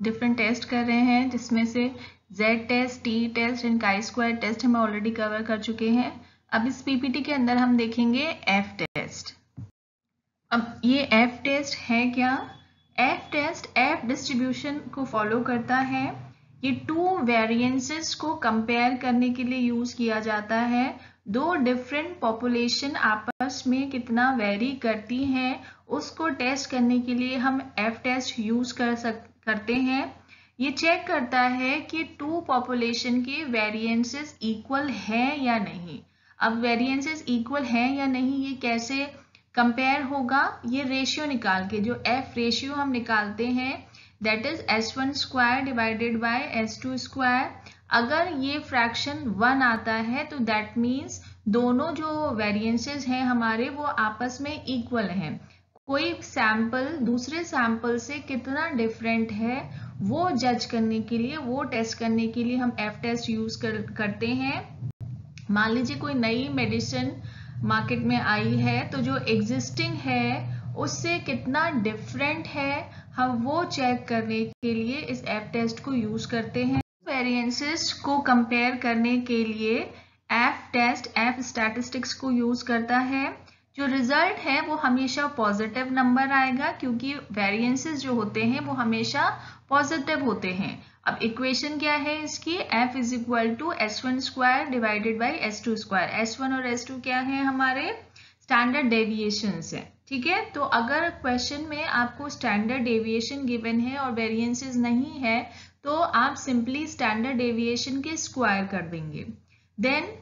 Different test कर रहे हैं, जिसमें से Z test, T test and chi square test हम ऑलरेडी कवर कर चुके हैं। अब इस पीपीटी के अंदर हम देखेंगे एफ टेस्ट। अब ये एफ टेस्ट है क्या? एफ टेस्ट एफ डिस्ट्रीब्यूशन को फॉलो करता है। ये टू वेरिएंसेस को कंपेयर करने के लिए यूज किया जाता है। दो डिफरेंट पॉपुलेशन आपस में कितना वेरी करती हैं उसको टेस्ट करने के लिए हम एफ टेस्ट यूज करते हैं। ये चेक करता है कि टू पॉपुलेशन के वेरिएंसेस इक्वल है या नहीं। अब वेरिएंसेस इक्वल है या नहीं ये कैसे कंपेयर होगा? ये रेशियो निकाल के, जो एफ रेशियो हम निकालते हैं that is S1 square divided by S2 square. अगर ये फ्रैक्शन 1 आता है तो दैट मीन्स दोनों जो वेरिएंसेस हैं हमारे वो आपस में इक्वल हैं। कोई सैंपल दूसरे सैंपल से कितना डिफरेंट है वो जज करने के लिए, वो टेस्ट करने के लिए हम एफ टेस्ट यूज करते हैं। मान लीजिए कोई नई मेडिसिन मार्केट में आई है तो जो एग्जिस्टिंग है उससे कितना डिफरेंट है हम वो चेक करने के लिए इस एफ टेस्ट को यूज करते हैं। वेरिएंसेस को कंपेयर करने के लिए एफ टेस्ट एफ स्टैटिस्टिक्स को यूज करता है। जो रिजल्ट है वो हमेशा पॉजिटिव नंबर आएगा क्योंकि वेरिएंसेस जो होते हैं वो हमेशा पॉजिटिव होते हैं। अब इक्वेशन क्या है इसकी? f is equal to S1 square divided by S2 square. S1 और S2 क्या है? हमारे स्टैंडर्ड डेविएशंस है। ठीक है, तो अगर क्वेश्चन में आपको स्टैंडर्ड डेविएशन गिवन है और वेरिएंसेस नहीं है तो आप सिंपली स्टैंडर्ड डेविएशन के स्क्वायर कर देंगे। Then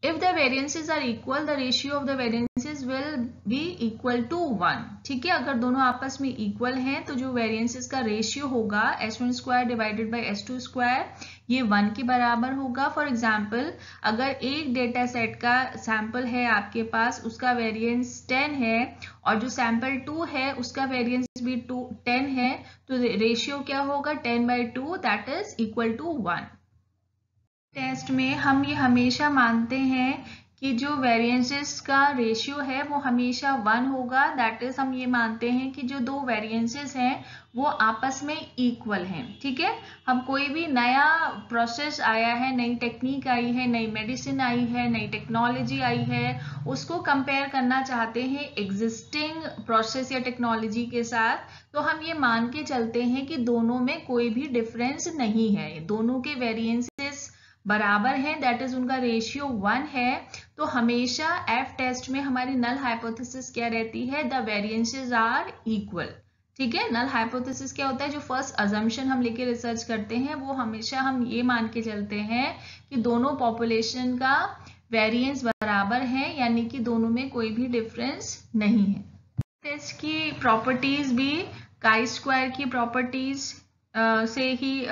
if the variances are equal the ratio of the variances will be equal to 1। ठीक है, अगर दोनों आपस में इक्वल हैं तो जो वेरिएंसेस का रेशियो होगा S1 square divided by S2 square ये 1 के बराबर होगा। फॉर एग्जांपल अगर एक डेटा सेट का सैंपल है आपके पास, उसका वेरिएंस 10 है और जो सैंपल 2 है उसका वेरिएंस भी 10 है तो रेशियो क्या होगा? 10/2 that is equal to 1। Test में हम ये हमेशा मानते हैं कि जो वेरिएंसेस का रेशियो है वो हमेशा 1 होगा। दैट इज हम ये मानते हैं कि जो दो वेरिएंसेस हैं वो आपस में इक्वल हैं। ठीक है, हम कोई भी नया प्रोसेस आया है, नई टेक्निक आई है, नई मेडिसिन आई है, नई टेक्नोलॉजी आई है, उसको कंपेयर करना चाहते हैं एग्जिस्टिंग प्रोसेस या टेक्नोलॉजी के साथ, तो हम ये मान के चलते हैं कि दोनों में कोई भी डिफरेंस नहीं है, दोनों के वेरिएंसेस बराबर है, दैट इज उनका रेशियो 1 है। तो हमेशा एफ टेस्ट में हमारी नल हाइपोथेसिस क्या रहती है? The variances are equal. ठीक है, नल हाइपोथेसिस क्या होता है? जो फर्स्ट अजम्पशन हम लेके रिसर्च करते हैं वो हमेशा हम ये मान के चलते हैं कि दोनों पॉपुलेशन का वेरिएंस बराबर है, यानी कि दोनों में कोई भी डिफरेंस नहीं है। टेस्ट की प्रॉपर्टीज भी काई स्क्वायर की प्रॉपर्टीज से ही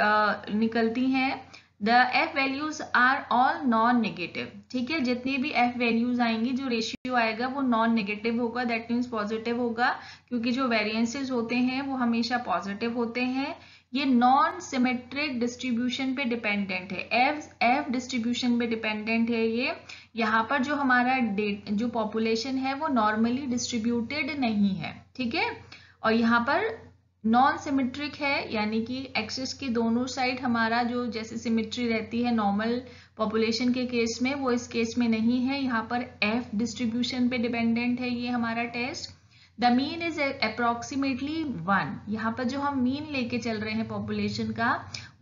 निकलती हैं। The f values are all non negative. ठीक है, जितनी भी f वैल्यूज आएंगी जो रेशियो आएगा वो नॉन नेगेटिव होगा, दैट मीन्स पॉजिटिव होगा, क्योंकि जो वेरिएंसेस होते हैं वो हमेशा पॉजिटिव होते हैं। ये नॉन सिमेट्रिक डिस्ट्रीब्यूशन पे डिपेंडेंट है, f डिस्ट्रीब्यूशन पे डिपेंडेंट है ये। यहाँ पर जो हमारा जो पॉपुलेशन है वो नॉर्मली डिस्ट्रीब्यूटेड नहीं है। ठीक है, और यहाँ पर नॉन सिमेट्रिक है, यानी कि एक्सिस की दोनों साइड हमारा जो जैसे सिमेट्री रहती है नॉर्मल पॉपुलेशन के केस में, वो इस केस में नहीं है। यहाँ पर एफ डिस्ट्रीब्यूशन पे डिपेंडेंट है ये हमारा test. The mean is approximately 1। यहाँ पर जो हम मीन लेके चल रहे हैं पॉपुलेशन का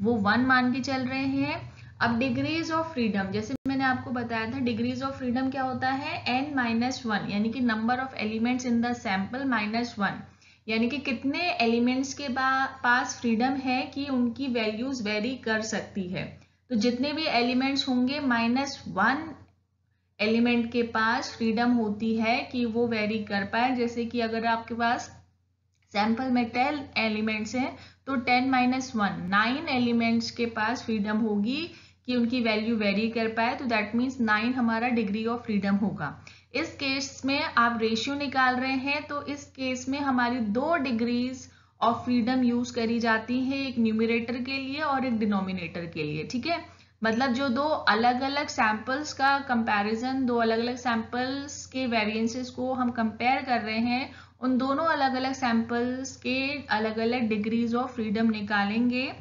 वो 1 मान के चल रहे हैं। अब डिग्रीज ऑफ फ्रीडम, जैसे मैंने आपको बताया था, डिग्रीज ऑफ फ्रीडम क्या होता है? n-1, यानी कि number of elements in the sample -1, यानी कि कितने एलिमेंट्स के पास फ्रीडम है कि उनकी वैल्यूज वेरी कर सकती है। तो जितने भी एलिमेंट्स होंगे -1 एलिमेंट के पास फ्रीडम होती है कि वो वेरी कर पाए। जैसे कि अगर आपके पास सैंपल में 10 एलिमेंट्स हैं तो 10-1 9 एलिमेंट्स के पास फ्रीडम होगी कि उनकी वैल्यू वेरी कर पाए, तो दैट मीन्स 9 हमारा डिग्री ऑफ फ्रीडम होगा। इस केस में आप रेशियो निकाल रहे हैं तो इस केस में हमारी 2 डिग्रीज ऑफ फ्रीडम यूज करी जाती है, एक न्यूमरेटर के लिए और एक डिनोमिनेटर के लिए। ठीक है, मतलब जो दो अलग अलग सैंपल्स का कंपैरिजन, दो अलग अलग सैंपल्स के वेरिएंसेस को हम कंपेयर कर रहे हैं, उन दोनों अलग अलग सैंपल्स के अलग अलग डिग्रीज ऑफ फ्रीडम निकालेंगे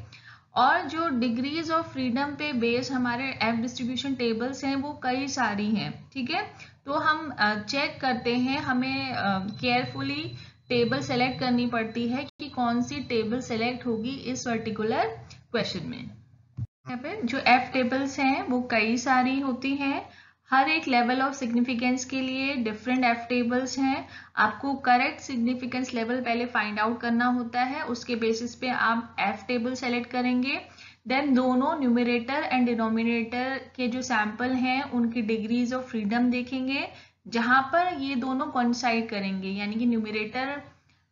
और जो डिग्रीज ऑफ फ्रीडम पे बेस्ड हमारे एफ डिस्ट्रीब्यूशन टेबल्स हैं वो कई सारी हैं, ठीक है। तो हम चेक करते हैं, हमें केयरफुली टेबल सेलेक्ट करनी पड़ती है कि कौन सी टेबल सेलेक्ट होगी इस पर्टिकुलर क्वेश्चन में। यहाँ पे जो एफ टेबल्स हैं वो कई सारी होती हैं, हर एक लेवल ऑफ सिग्निफिकेंस के लिए डिफरेंट एफ टेबल्स हैं। आपको करेक्ट सिग्निफिकेंस लेवल पहले फाइंड आउट करना होता है, उसके बेसिस पे आप एफ टेबल सेलेक्ट करेंगे। देन दोनों न्यूमरेटर एंड डिनोमिनेटर के जो सैंपल हैं उनकी डिग्रीज ऑफ फ्रीडम देखेंगे, जहां पर ये दोनों कोइंसाइड करेंगे, यानी कि न्यूमरेटर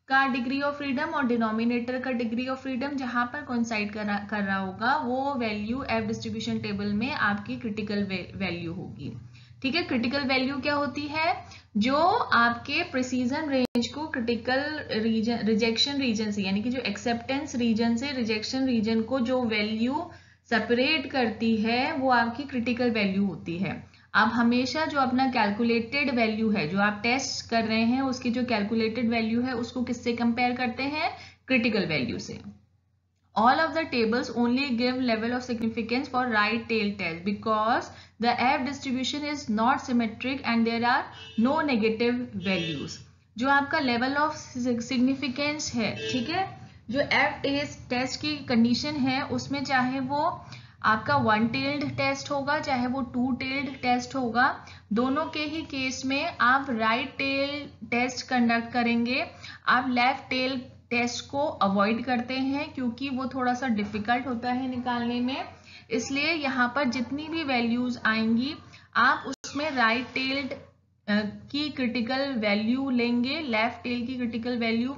का डिग्री ऑफ फ्रीडम और डिनोमिनेटर का डिग्री ऑफ फ्रीडम जहां पर कोइंसाइड कर रहा होगा वो वैल्यू एफ डिस्ट्रीब्यूशन टेबल में आपकी क्रिटिकल वैल्यू होगी, ठीक है। क्रिटिकल वैल्यू क्या होती है? जो आपके प्रिसीजन रेंज को क्रिटिकल रीजन, रिजेक्शन रीजन से, यानी कि जो एक्सेप्टेंस रीजन से रिजेक्शन रीजन को जो वैल्यू सेपरेट करती है वो आपकी क्रिटिकल वैल्यू होती है। आप हमेशा जो अपना कैलकुलेटेड वैल्यू है, जो आप टेस्ट कर रहे हैं उसकी जो कैलकुलेटेड वैल्यू है उसको किससे कंपेयर करते हैं? क्रिटिकल वैल्यू से। All of the tables only give level of significance for right tail test because the F distribution is not symmetric and there are no negative values. जो आपका level of significance है, ठीक है, जो F test की condition है उसमें चाहे वो आपका वन टेल्ड टेस्ट होगा चाहे वो टू टेल्ड टेस्ट होगा, दोनों के ही केस में आप राइट टेल टेस्ट कंडक्ट करेंगे। आप लेफ्ट टेल टेस्ट को अवॉइड करते हैं क्योंकि वो थोड़ा सा डिफिकल्ट होता है निकालने में, इसलिए यहाँ पर जितनी भी वैल्यूज आएंगी आप उसमें राइट टेल्ड की क्रिटिकल वैल्यू लेंगे, लेफ्ट टेल की क्रिटिकल वैल्यू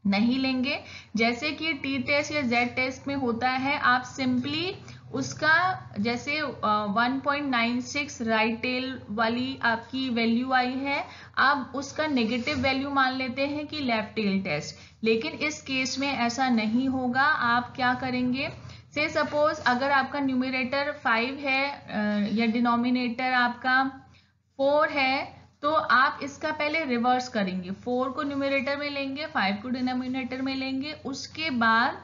नहीं लेंगे। जैसे कि टी टेस्ट या जेड टेस्ट में होता है, आप सिंपली उसका जैसे 1.96 राइट टेल वाली आपकी वैल्यू आई है, आप उसका नेगेटिव वैल्यू मान लेते हैं कि लेफ्ट टेल टेस्ट, लेकिन इस केस में ऐसा नहीं होगा। आप क्या करेंगे, से सपोज अगर आपका न्यूमरेटर 5 है या डिनोमिनेटर आपका 4 है तो आप इसका पहले रिवर्स करेंगे, 4 को न्यूमरेटर में लेंगे, 5 को डिनोमिनेटर में लेंगे, उसके बाद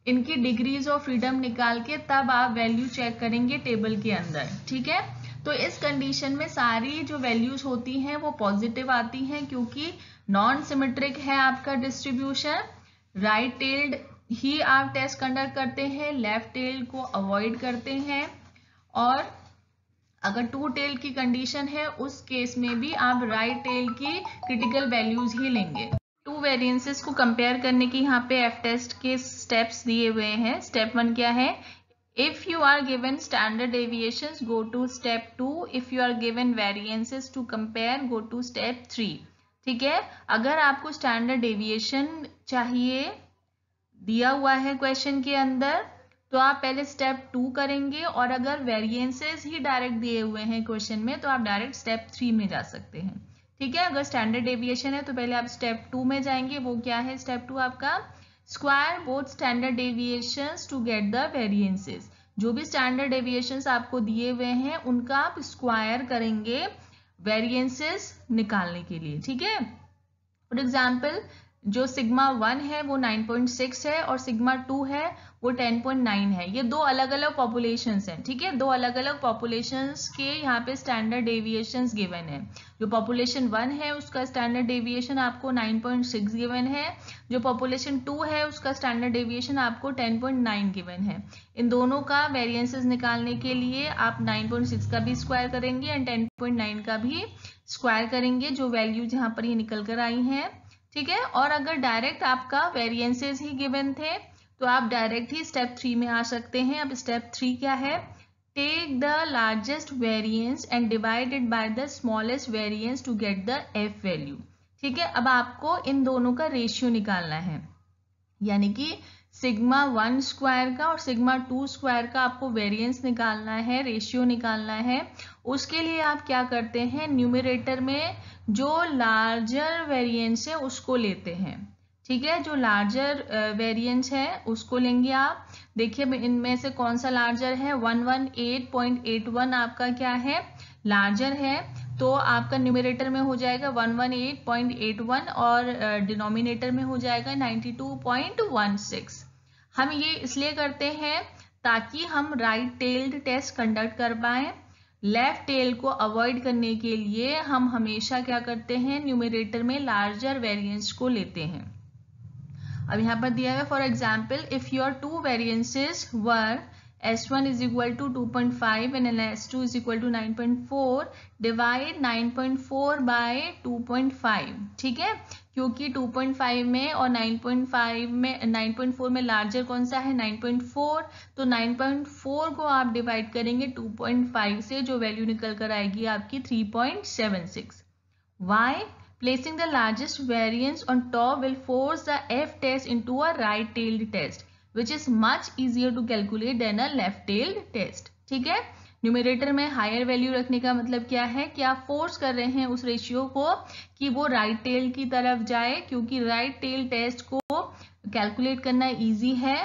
इनकी डिग्रीज ऑफ फ्रीडम निकाल के तब आप वैल्यू चेक करेंगे टेबल के अंदर, ठीक है। तो इस कंडीशन में सारी जो वैल्यूज होती हैं वो पॉजिटिव आती हैं क्योंकि नॉन सिमेट्रिक है आपका डिस्ट्रीब्यूशन। राइट टेल्ड ही आप टेस्ट कंडक्ट करते हैं, लेफ्ट टेल्ड को अवॉइड करते हैं, और अगर टू टेल की कंडीशन है उस केस में भी आप राइट टेल की क्रिटिकल वैल्यूज ही लेंगे। टू वेरिएंसेस को कंपेयर करने की यहाँ पे एफ टेस्ट के स्टेप्स दिए हुए हैं। स्टेप 1 क्या है? If you are given standard deviations go to step 2, if you are given variances to compare go to step 3, ठीक है। अगर आपको स्टैंडर्ड डेविएशन चाहिए दिया हुआ है क्वेश्चन के अंदर तो आप पहले स्टेप 2 करेंगे, और अगर वेरिएंसेस ही डायरेक्ट दिए हुए हैं क्वेश्चन में तो आप डायरेक्ट स्टेप 3 में जा सकते हैं, ठीक है। अगर स्टैंडर्ड डेविएशन है तो पहले आप स्टेप 2 में जाएंगे। वो क्या है स्टेप 2 आपका? Square both standard deviations to get the variances. जो भी स्टैंडर्ड डेविएशंस आपको दिए हुए हैं उनका आप स्क्वायर करेंगे वेरिएंसेस निकालने के लिए, ठीक है। फॉर एग्जाम्पल जो सिग्मा 1 है वो 9.6 है और सिग्मा 2 है वो 10.9 है। ये दो अलग अलग पॉपुलेशंस हैं, ठीक है। दो अलग अलग पॉपुलेशंस के यहाँ पे स्टैंडर्ड डेविएशंस गिवन है। जो पॉपुलेशन 1 है उसका स्टैंडर्ड डेविएशन आपको 9.6 गिवन है, जो पॉपुलेशन 2 है उसका स्टैंडर्ड डेविएशन आपको 10.9 गिवन है। इन दोनों का वेरिएंसेस निकालने के लिए आप 9.6 का भी स्क्वायर करेंगे एंड 10.9 का भी स्क्वायर करेंगे, जो वैल्यू जहाँ पर ये निकल कर आई हैं, ठीक है। और अगर डायरेक्ट आपका वेरिएंसेस ही गिवन थे तो आप डायरेक्ट ही स्टेप 3 में आ सकते हैं। अब स्टेप 3 क्या है? Take the largest variance and divided by the smallest variance to get the F value, ठीक है। अब आपको इन दोनों का रेशियो निकालना है, यानी कि सिग्मा 1 स्क्वायर का और सिग्मा 2 स्क्वायर का आपको वेरिएंस निकालना है, रेशियो निकालना है। उसके लिए आप क्या करते हैं, न्यूमरेटर में जो लार्जर वेरिएंस है उसको लेते हैं, ठीक है। जो लार्जर वेरिएंस है उसको लेंगे आप। देखिए इनमें से कौन सा लार्जर है? 118.81 आपका क्या है? लार्जर है। तो आपका न्यूमरेटर में हो जाएगा 118.81 और डिनोमिनेटर में हो जाएगा 92.16। हम ये इसलिए करते हैं ताकि हम राइट टेल्ड टेस्ट कंडक्ट कर पाएं। लेफ्ट टेल को अवॉइड करने के लिए हम हमेशा क्या करते हैं, न्यूमरेटर में लार्जर वेरिएंस को लेते हैं। अब यहाँ पर दिया है for example if your two variances were S1 is equal to 2.5 and S2 is equal to 9.4, divide 9.4 by 2.5, ठीक है, क्योंकि 2.5 में और 9.5 में 9.4 में लार्जर कौन सा है 9.4, तो 9.4 को आप डिवाइड करेंगे 2.5 से, जो वैल्यू निकल कर आएगी आपकी 3.76। Why? Placing the largest variance on top will force the F test into a right-tailed test, which is much easier to calculate than a left-tailed test. ठीक है, न्यूमरेटर में हायर वैल्यू रखने का मतलब क्या है कि आप फोर्स कर रहे हैं उस रेशियो को कि वो राइट टेल की तरफ जाए, क्योंकि राइट टेल टेस्ट को कैलकुलेट करना इजी है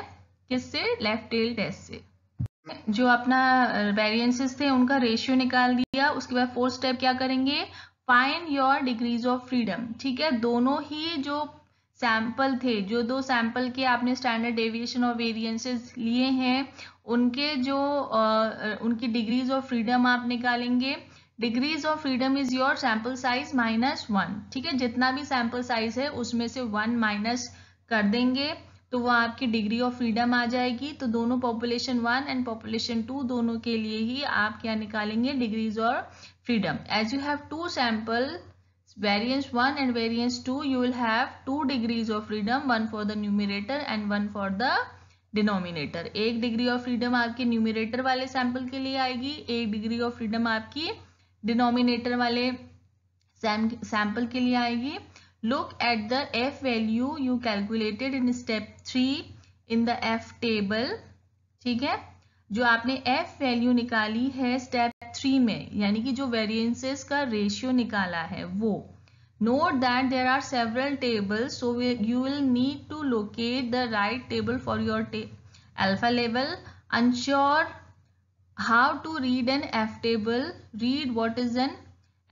किससे, लेफ्ट टेल टेस्ट से। जो अपना वेरिएंसेस थे उनका रेशियो निकाल दिया, उसके बाद फोर्थ स्टेप क्या करेंगे, find your degrees of freedom. ठीक है, दोनों ही जो सैंपल थे, जो दो सैंपल के आपने स्टैंडर्ड डेविएशन और वेरिएंसेस लिए हैं, उनके जो उनकी डिग्रीज ऑफ फ्रीडम आप निकालेंगे। Degrees of freedom is your sample size -1। ठीक है, जितना भी सैंपल साइज है उसमें से 1 माइनस कर देंगे तो वो आपकी डिग्री ऑफ फ्रीडम आ जाएगी। तो दोनों पॉपुलेशन 1 एंड पॉपुलेशन 2 दोनों के लिए ही आप क्या निकालेंगे, degrees of freedom. As you have two samples, variance 1 and variance 2, you will have 2 degrees of freedom, one for the numerator and one for the denominator. एक डिग्री ऑफ फ्रीडम आपके numerator वाले sample के लिए आएगी, एक degree of freedom आपकी denominator वाले sample के लिए आएगी। Look at the F value you calculated in step 3 in the F table. ठीक है, जो आपने F वैल्यू निकाली है स्टेप 3 में, यानी कि जो वेरिएंसेस का रेशियो निकाला है वो। Note that there are several tables, so you will need to locate the right table for your alpha level. Unsure how to read an F table, read what is an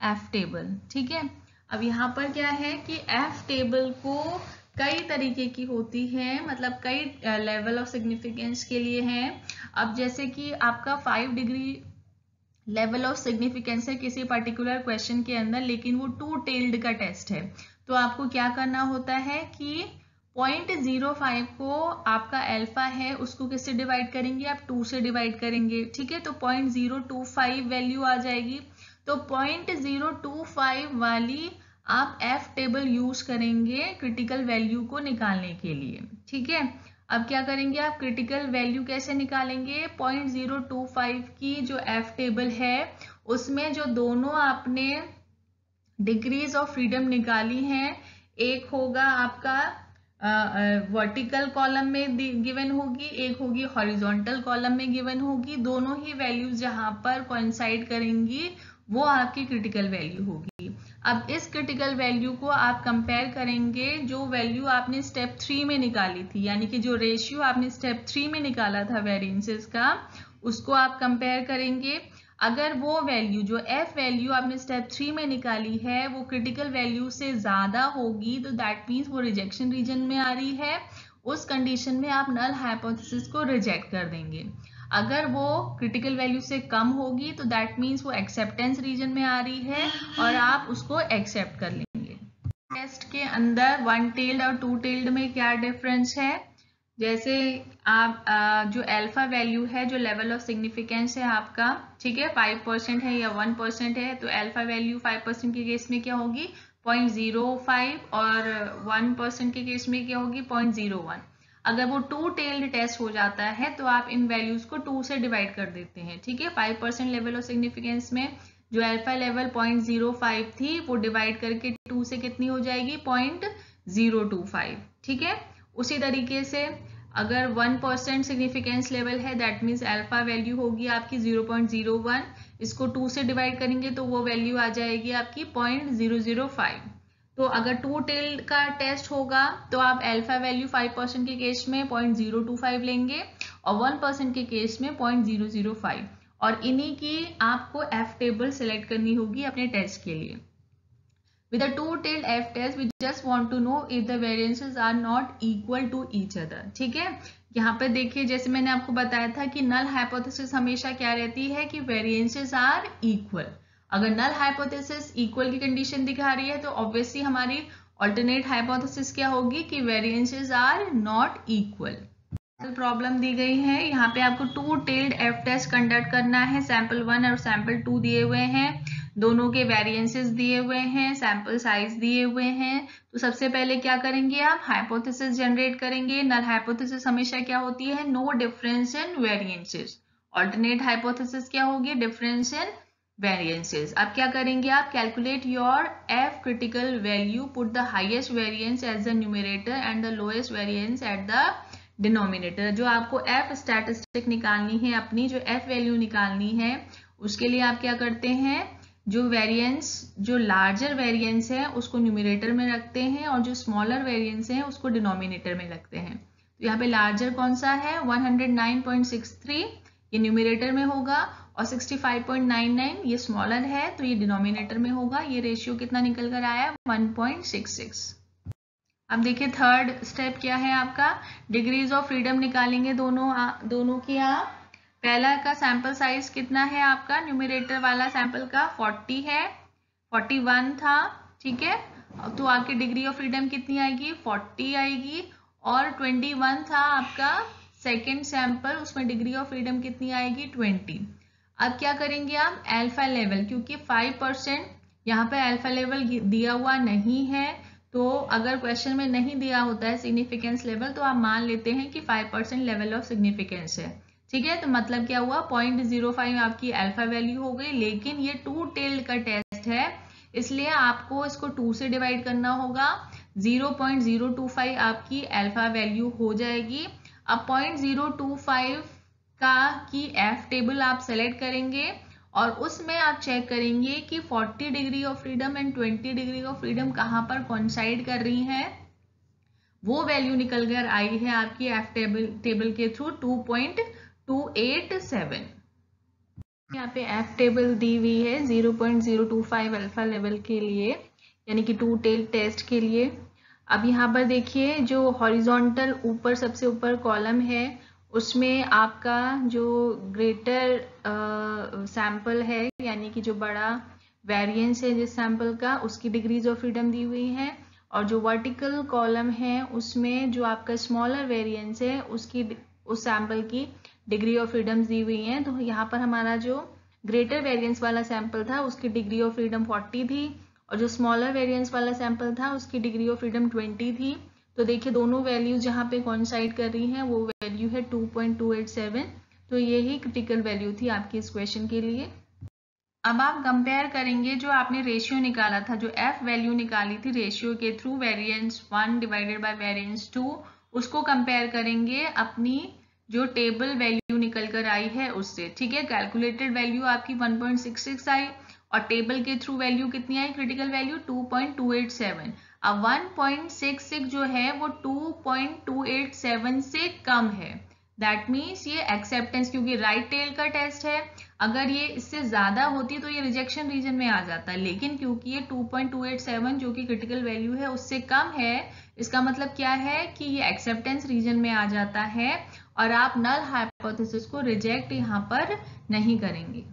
F table. ठीक है, अब यहाँ पर क्या है कि F table को कई तरीके की होती है, मतलब कई लेवल ऑफ सिग्निफिकेंस के लिए है। अब जैसे कि आपका 5 डिग्री लेवल ऑफ सिग्निफिकेंस है किसी पर्टिकुलर क्वेश्चन के अंदर, लेकिन वो 2 टेल्ड का टेस्ट है, तो आपको क्या करना होता है कि 0.05 को आपका अल्फा है उसको किससे डिवाइड करेंगे, आप 2 से डिवाइड करेंगे। ठीक है, तो 0.025 वैल्यू आ जाएगी। तो 0.025 वाली आप एफ टेबल यूज करेंगे क्रिटिकल वैल्यू को निकालने के लिए। ठीक है, अब क्या करेंगे आप, क्रिटिकल वैल्यू कैसे निकालेंगे, 0.025 की जो एफ टेबल है उसमें जो दोनों आपने डिग्रीज ऑफ फ्रीडम निकाली हैं, एक होगा आपका वर्टिकल कॉलम में गिवन होगी, एक होगी हॉरिजॉन्टल कॉलम में गिवन होगी। दोनों ही वैल्यूज जहां पर कोइंसाइड करेंगी वो आपकी क्रिटिकल वैल्यू होगी। अब इस क्रिटिकल वैल्यू को आप कंपेयर करेंगे जो वैल्यू आपने स्टेप 3 में निकाली थी, यानी कि जो रेशियो आपने स्टेप 3 में निकाला था वेरिएंसेस का, उसको आप कंपेयर करेंगे। अगर वो वैल्यू जो एफ वैल्यू आपने स्टेप 3 में निकाली है वो क्रिटिकल वैल्यू से ज्यादा होगी, तो दैट मीन्स वो रिजेक्शन रीजन में आ रही है। उस कंडीशन में आप नल हाइपोथेसिस को रिजेक्ट कर देंगे। अगर वो क्रिटिकल वैल्यू से कम होगी तो दैट मीन्स वो एक्सेप्टेंस रीजन में आ रही है और आप उसको एक्सेप्ट कर लेंगे। टेस्ट के अंदर 1 टेल्ड और 2 टेल्ड में क्या डिफरेंस है, जैसे आप जो अल्फा वैल्यू है, जो लेवल ऑफ सिग्निफिकेंस है आपका, ठीक है, 5% है या 1% है, तो अल्फा वैल्यू 5% के केस में क्या होगी 0.05 और 1% के केस में क्या होगी 0.01। अगर वो 2 टेल्ड टेस्ट हो जाता है तो आप इन वैल्यूज को 2 से डिवाइड कर देते हैं। ठीक है, 5% लेवल ऑफ सिग्निफिकेंस में जो अल्फा लेवल 0.05 थी वो डिवाइड करके 2 से कितनी हो जाएगी 0.025। ठीक है, उसी तरीके से अगर 1% सिग्निफिकेंस लेवल है दैट मीन्स अल्फा वैल्यू होगी आपकी 0.01, इसको 2 से डिवाइड करेंगे तो वो वैल्यू आ जाएगी आपकी 0.005। तो अगर 2 टेल का टेस्ट होगा तो आप अल्फा वैल्यू 5% के केस में 0.025 लेंगे और 1% के केस में 0.005, और इन्हीं की आपको एफ टेबल सेलेक्ट करनी होगी अपने टेस्ट के लिए। With a two-tailed F test, we just want to know if the variances are not equal to each other. ठीक है, यहाँ पे देखिए जैसे मैंने आपको बताया था कि नल हाइपोथेसिस हमेशा क्या रहती है कि वेरिएंसेस आर इक्वल। अगर नल हाइपोथेसिस इक्वल की कंडीशन दिखा रही है तो ऑब्वियसली हमारी ऑल्टरनेट हाइपोथेसिस क्या होगी कि variances are not equal. Problem दी गई है, यहाँ पे आपको two tailed F test conduct करना है। सैंपल 1 और सैंपल 2 दिए हुए हैं, दोनों के वेरिएंसेस दिए हुए हैं, सैंपल साइज दिए हुए हैं। तो सबसे पहले क्या करेंगे आप हाइपोथेसिस जनरेट करेंगे। नल हाइपोथेसिस हमेशा क्या होती है no difference in variances. Alternate hypothesis क्या होगी डिफरेंस इन वेरिएंसेस। अब क्या करेंगे आप calculate your F critical value, put the highest variance as the numerator and the lowest variance at the denominator. जो आपको एफ स्टैटिस्टिक निकालनी है, अपनी जो एफ वैल्यू निकालनी है, उसके लिए आप क्या करते हैं जो वेरिएंस जो लार्जर वेरिएंस है उसको न्यूमरेटर में रखते हैं और जो स्मॉलर वेरिएंस है उसको डिनोमिनेटर में रखते हैं। तो यहाँ पे लार्जर कौन सा है 109.63 ये न्यूमरेटर में होगा और 65.99 ये स्मॉलर है तो ये डिनोमिनेटर में होगा। ये रेशियो कितना निकल कर आया 1.66। अब देखिए थर्ड स्टेप क्या है आपका डिग्रीज ऑफ फ्रीडम निकालेंगे दोनों की आप। पहला का सैंपल साइज कितना है आपका न्यूमरेटर वाला सैंपल का 40 है, 41 था, ठीक है। तो आपकी डिग्री ऑफ फ्रीडम कितनी आएगी 40 आएगी। और 21 था आपका सेकेंड सैंपल, उसमें डिग्री ऑफ फ्रीडम कितनी आएगी 20। अब क्या करेंगे आप अल्फा लेवल, क्योंकि 5% यहाँ पे अल्फा लेवल दिया हुआ नहीं है, तो अगर क्वेश्चन में नहीं दिया होता है सिग्निफिकेंस लेवल तो आप मान लेते हैं कि 5% लेवल ऑफ सिग्निफिकेंस है, ठीक है। तो मतलब क्या हुआ 0.05 आपकी अल्फा वैल्यू हो गई। लेकिन ये टू टेल्ड का टेस्ट है इसलिए आपको इसको 2 से डिवाइड करना होगा, 0.025 आपकी अल्फा वैल्यू हो जाएगी। अब 0.025 का की एफ टेबल आप सेलेक्ट करेंगे और उसमें आप चेक करेंगे कि 40 degree of freedom and 20 degree of freedom कहाँ पर कोइंसाइड कर रही हैं। वो वैल्यू निकल कर आई है आपकी एफ टेबल के थ्रू 2.287। यहाँ पे एफ टेबल दी हुई है 0.025 अल्फा लेवल के लिए यानी कि टू टेल टेस्ट के लिए। अब यहाँ पर देखिए जो हॉरिजॉन्टल ऊपर सबसे ऊपर कॉलम है उसमें आपका जो ग्रेटर सैंपल है यानी कि जो बड़ा वेरिएंस है जिस सैंपल का उसकी डिग्रीज ऑफ फ्रीडम दी हुई है। और जो वर्टिकल कॉलम है उसमें जो आपका स्मॉलर वेरिएंस है उसकी उस सैंपल की डिग्री ऑफ फ्रीडम दी हुई है। तो यहाँ पर हमारा जो ग्रेटर वेरिएंस वाला सैंपल था उसकी डिग्री ऑफ फ्रीडम 40 थी और जो स्मॉलर वेरिएंस वाला सैंपल था उसकी डिग्री ऑफ फ्रीडम 20 थी। तो देखिए दोनों वैल्यूज जहाँ पे कोइंसाइड कर रही हैं वो वैल्यू है 2.287। तो यही क्रिटिकल वैल्यू थी आपकी इस क्वेश्चन के लिए। अब आप कंपेयर करेंगे जो आपने रेशियो निकाला था, जो एफ वैल्यू निकाली थी रेशियो के through variance 1 divided by variance 2, उसको कंपेयर करेंगे अपनी जो टेबल वैल्यू निकल कर आई है उससे, ठीक है। कैलकुलेटेड वैल्यू आपकी 1.66 आई और टेबल के थ्रू वैल्यू कितनी आई क्रिटिकल वैल्यू 2.287। अब 1.66 जो है वो 2.287 से कम है, दैट मीन्स ये एक्सेप्टेंस, क्योंकि राइट टेल का टेस्ट है, अगर ये इससे ज्यादा होती तो ये रिजेक्शन रीजन में आ जाता है। लेकिन क्योंकि ये 2.287 जो कि क्रिटिकल वैल्यू है उससे कम है, इसका मतलब क्या है कि ये एक्सेप्टेंस रीजन में आ जाता है और आप नल हाइपोथेसिस को रिजेक्ट यहाँ पर नहीं करेंगे।